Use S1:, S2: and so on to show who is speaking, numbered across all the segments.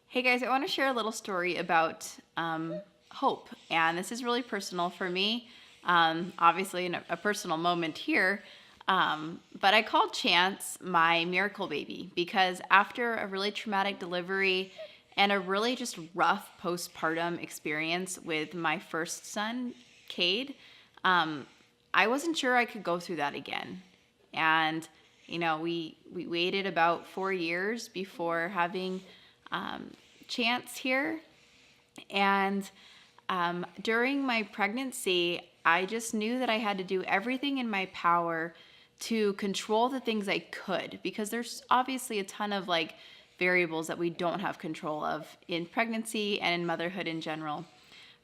S1: Hey guys, I want to share a little story about hope, and this is really personal for me. Obviously, a personal moment here, but I called Chance my miracle baby because after a really traumatic delivery and a really just rough postpartum experience with my first son, Cade, um, I wasn't sure I could go through that again. And we waited about 4 years before having um, Chance here. And during my pregnancy, I just knew that I had to do everything in my power to control the things I could, because there's obviously a ton of variables that we don't have control of in pregnancy and in motherhood in general.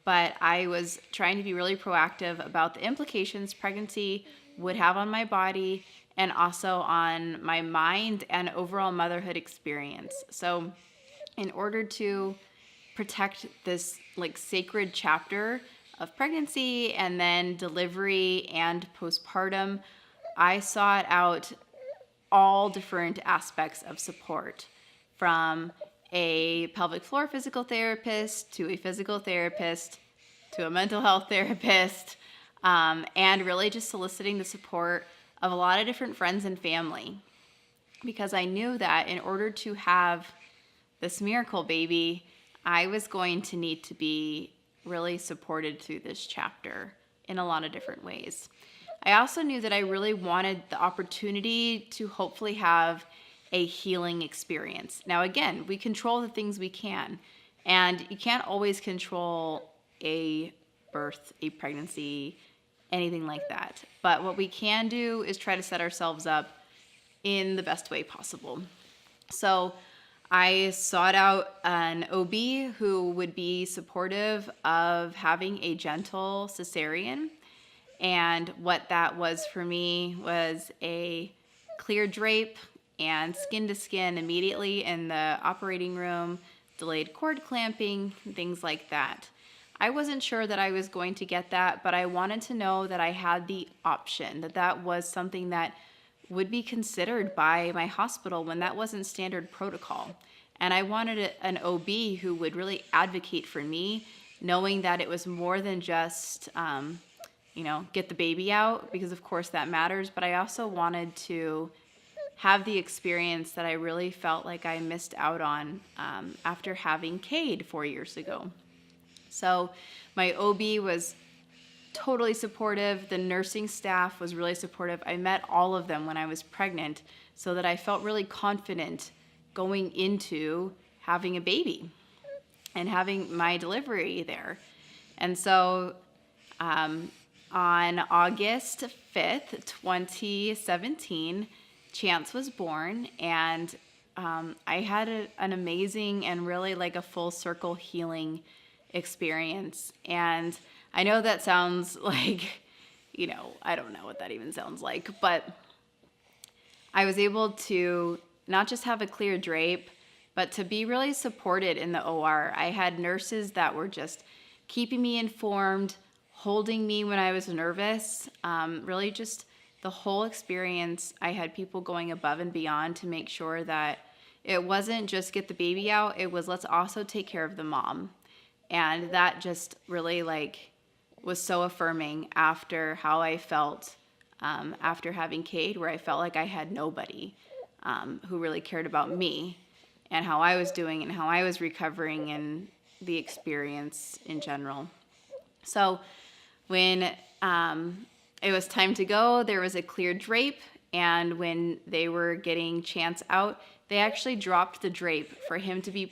S1: But I was trying to be really proactive about the implications pregnancy would have on my body and also on my mind and overall motherhood experience. So, in order to protect this sacred chapter of pregnancy and then delivery and postpartum, I sought out all different aspects of support, from a pelvic floor physical therapist to a physical therapist to a mental health therapist, and really just soliciting the support of a lot of different friends and family, because I knew that in order to have this miracle baby, I was going to need to be really supported through this chapter in a lot of different ways. I also knew that I really wanted the opportunity to hopefully have a healing experience. Now, again, we control the things we can, and you can't always control a birth, a pregnancy, anything like that. But what we can do is try to set ourselves up in the best way possible. So I sought out an OB who would be supportive of having a gentle cesarean. And what that was for me was a clear drape and skin to skin immediately in the operating room, delayed cord clamping, things like that. I wasn't sure that I was going to get that, but I wanted to know that I had the option, that that was something that would be considered by my hospital when that wasn't standard protocol. And I wanted an OB who would really advocate for me, knowing that it was more than just, get the baby out, because of course that matters, but I also wanted to have the experience that I really felt like I missed out on after having Cade 4 years ago. So my OB was totally supportive. The nursing staff was really supportive. I met all of them when I was pregnant, so that I felt really confident going into having a baby and having my delivery there. And so on August 5th, 2017, Chance was born, and I had an amazing and really a full circle healing experience. And I know that sounds I don't know what that even sounds like, but I was able to not just have a clear drape, but to be really supported in the OR. I had nurses that were just keeping me informed, holding me when I was nervous, really just the whole experience. I had people going above and beyond to make sure that it wasn't just get the baby out, it was let's also take care of the mom. And that just really was so affirming after how I felt after having Cade, where I felt like I had nobody who really cared about me and how I was doing and how I was recovering and the experience in general. So when it was time to go, there was a clear drape, and when they were getting Chance out, they actually dropped the drape for him to be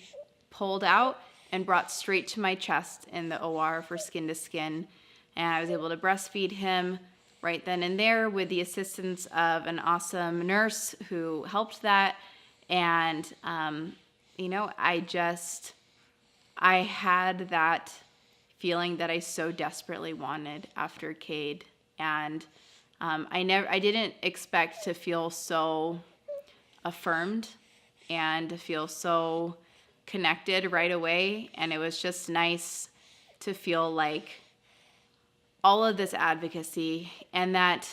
S1: pulled out and brought straight to my chest in the OR for skin to skin. And I was able to breastfeed him right then and there with the assistance of an awesome nurse who helped that. And, I had that feeling that I so desperately wanted after Cade. And I didn't expect to feel so affirmed and to feel so connected right away. And it was just nice to feel like all of this advocacy and that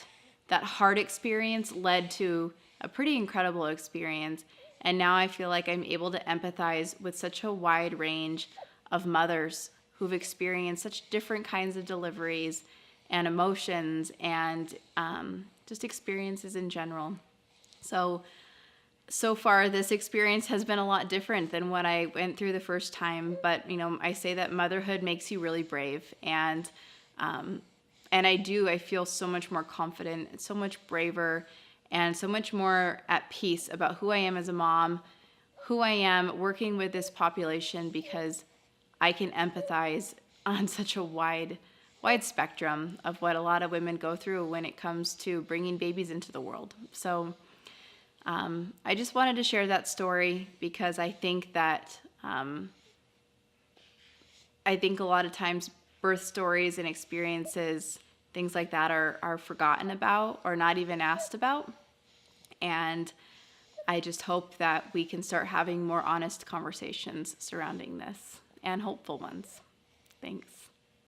S1: hard experience led to a pretty incredible experience. And now I feel like I'm able to empathize with such a wide range of mothers who've experienced such different kinds of deliveries and emotions and just experiences in general. So far, this experience has been a lot different than what I went through the first time. But, I say that motherhood makes you really brave. And I feel so much more confident, so much braver, and so much more at peace about who I am as a mom, who I am working with this population, because I can empathize on such a wide spectrum of what a lot of women go through when it comes to bringing babies into the world. So I just wanted to share that story because I think that I think a lot of times birth stories and experiences, things like that, are forgotten about or not even asked about. And I just hope that we can start having more honest conversations surrounding this, and hopeful ones. Thanks.